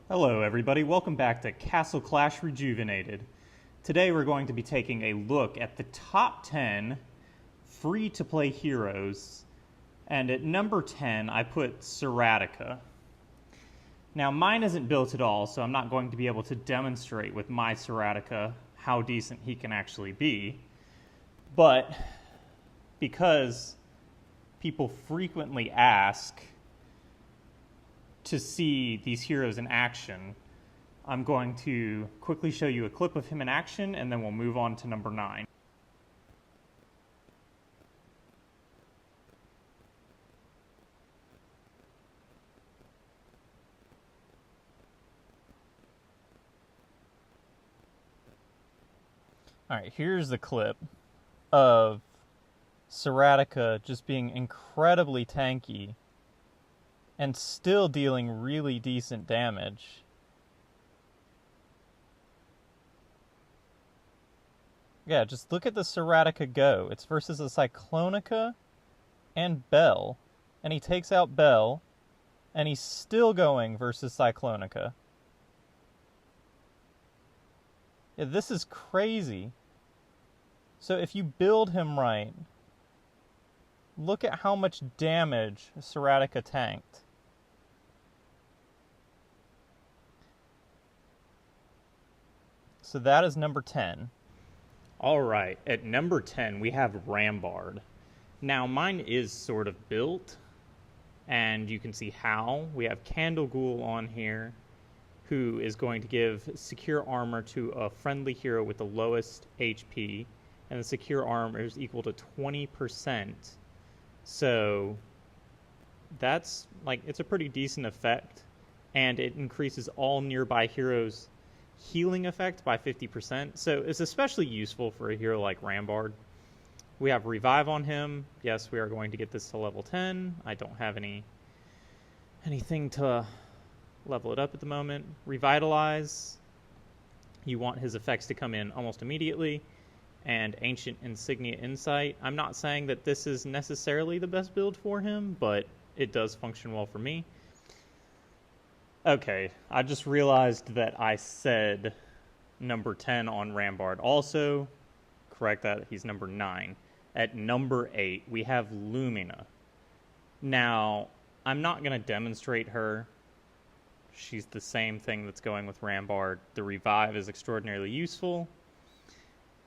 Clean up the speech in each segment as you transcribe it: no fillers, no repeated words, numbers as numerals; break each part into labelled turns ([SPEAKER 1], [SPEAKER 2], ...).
[SPEAKER 1] Hello everybody, welcome back to Castle Clash Rejuvenated. Today we're going to be taking a look at the top 10 free-to-play heroes, and at number 10 I put Seratica. Now mine isn't built at all, so I'm not going to be able to demonstrate with my Seratica how decent he can actually be, but because people frequently ask to see these heroes in action, I'm going to quickly show you a clip of him in action, and then we'll move on to number 9. Alright, here's the clip of Seratica just being incredibly tanky and still dealing really decent damage. Yeah, just look at the Seratica go. It's versus a Cyclonica and Bell. And he takes out Bell, and he's still going versus Cyclonica. Yeah, this is crazy. So if you build him right, look at how much damage Seratica tanked. So that is number 10. Alright, at number 10 we have Rambard. Now mine is sort of built, and you can see how. We have Candle Ghoul on here, who is going to give secure armor to a friendly hero with the lowest HP, and the secure armor is equal to 20%. So that's, like, it's a pretty decent effect, and it increases all nearby heroes' healing effect by 50%, so it's especially useful for a hero like Rambard. We have Revive on him. Yes, we are going to get this to level 10. I don't have anything to level it up at the moment. Revitalize. You want his effects to come in almost immediately. And Ancient Insignia Insight. I'm not saying that this is necessarily the best build for him, but it does function well for me. Okay, I just realized that I said number 10 on Rambard. Also, correct that, he's number 9. At number 8, we have Lumina. Now, I'm not going to demonstrate her. She's the same thing that's going with Rambard. The Revive is extraordinarily useful.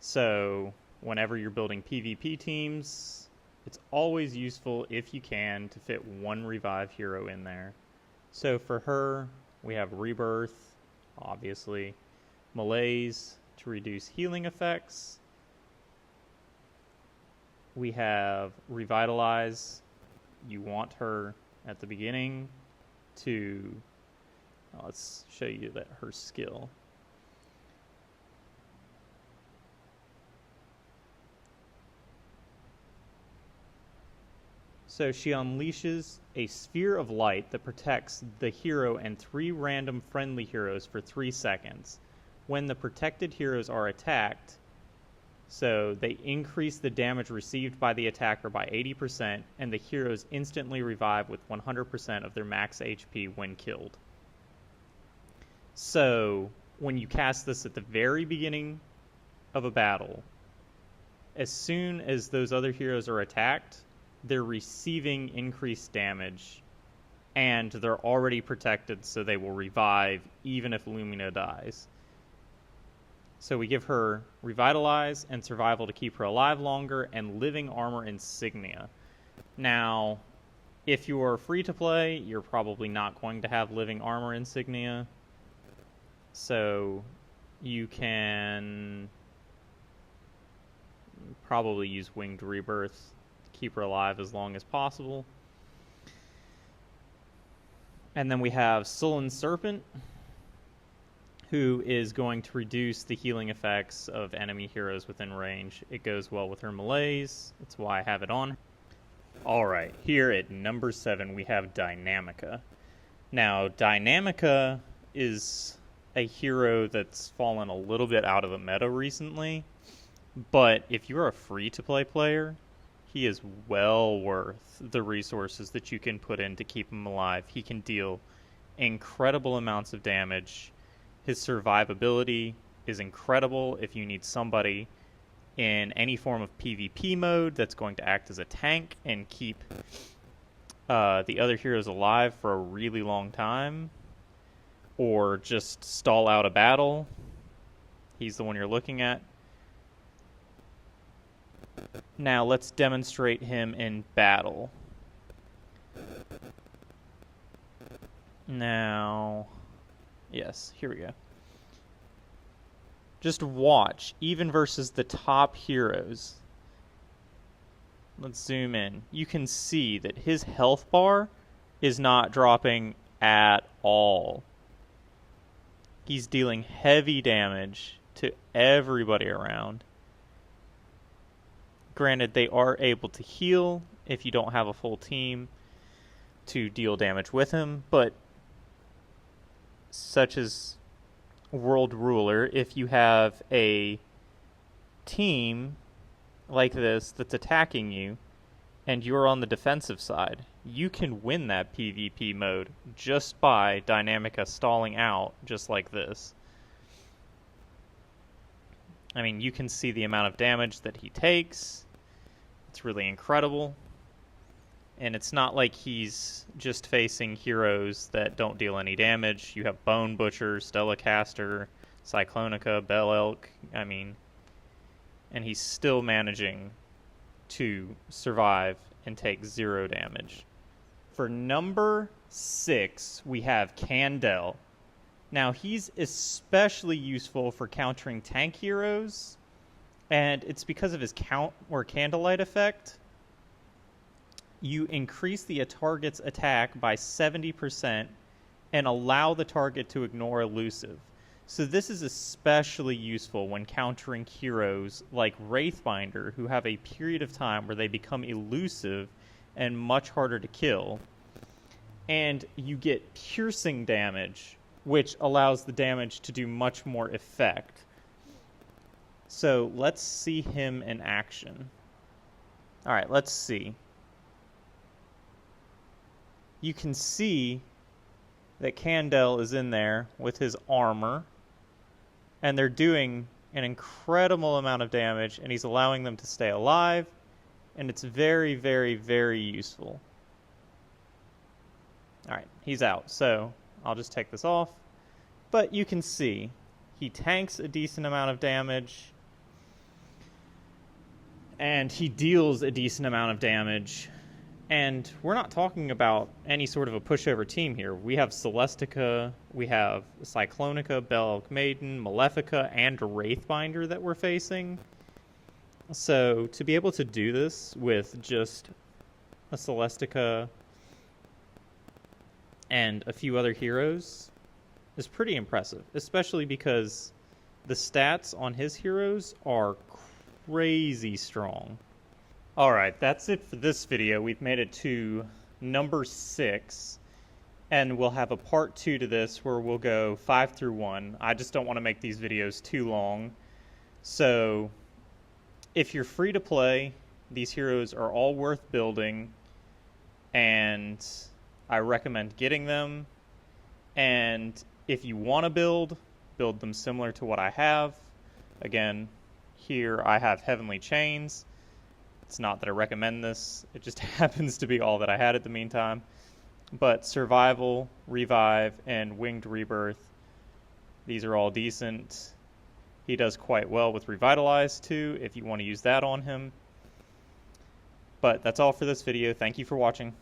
[SPEAKER 1] So, whenever you're building PvP teams, it's always useful, if you can, to fit one Revive hero in there. So for her, we have Rebirth, obviously, Malaise to reduce healing effects. We have Revitalize. You want her at the beginning to, let's show you that her skill. So she unleashes a sphere of light that protects the hero and 3 random friendly heroes for 3 seconds. When the protected heroes are attacked, so they increase the damage received by the attacker by 80%, and the heroes instantly revive with 100% of their max HP when killed. So when you cast this at the very beginning of a battle, as soon as those other heroes are attacked, they're receiving increased damage, and they're already protected, so they will revive even if Lumina dies. So we give her Revitalize and Survival to keep her alive longer, and Living Armor Insignia. Now, if you are free to play, you're probably not going to have Living Armor Insignia, so you can probably use Winged Rebirth. Keep her alive as long as possible. And then we have Sullen Serpent, who is going to reduce the healing effects of enemy heroes within range. It goes well with her Malaise. That's why I have it on. Alright, here at number 7 we have Dynamica. Now, Dynamica is a hero that's fallen a little bit out of the meta recently, but if you're a free-to-play player, he is well worth the resources that you can put in to keep him alive. He can deal incredible amounts of damage. His survivability is incredible if you need somebody in any form of PvP mode that's going to act as a tank and keep the other heroes alive for a really long time, or just stall out a battle. He's the one you're looking at. Now let's demonstrate him in battle. Now, yes, here we go. Just watch, even versus the top heroes. Let's zoom in. You can see that his health bar is not dropping at all. He's dealing heavy damage to everybody around. Granted, they are able to heal if you don't have a full team to deal damage with him, but such as World Ruler, if you have a team like this that's attacking you and you're on the defensive side, you can win that PvP mode just by Dynamica stalling out just like this. I mean, you can see the amount of damage that he takes. It's really incredible. And it's not like he's just facing heroes that don't deal any damage. You have Bone Butcher, Stellacaster, Cyclonica, Bell Elk, and he's still managing to survive and take 0 damage. For number 6, we have Candel. Now, he's especially useful for countering tank heroes, and it's because of his count or candlelight effect. You increase the target's attack by 70% and allow the target to ignore elusive. So this is especially useful when countering heroes like Wraithbinder, who have a period of time where they become elusive and much harder to kill. And you get piercing damage, which allows the damage to do much more effect. So let's see him in action. Alright, let's see. You can see that Candel is in there with his armor, and they're doing an incredible amount of damage, and he's allowing them to stay alive, and it's very, very, very useful. Alright, he's out, so I'll just take this off. But you can see, he tanks a decent amount of damage, and he deals a decent amount of damage. And we're not talking about any sort of a pushover team here. We have Celestica, we have Cyclonica, Bell Elk Maiden, Malefica, and Wraithbinder that we're facing. So to be able to do this with just a Celestica and a few other heroes is pretty impressive, especially because the stats on his heroes are crazy strong. Alright, that's it for this video. We've made it to number 6, and we'll have a part 2 to this where we'll go 5 through 1. I just don't want to make these videos too long. So, if you're free to play, these heroes are all worth building, and I recommend getting them. And if you want to build them similar to what I have. Again, here I have Heavenly Chains. It's not that I recommend this, it just happens to be all that I had at the meantime. But Survival, Revive, and Winged Rebirth, these are all decent. He does quite well with Revitalize too, if you want to use that on him. But that's all for this video. Thank you for watching.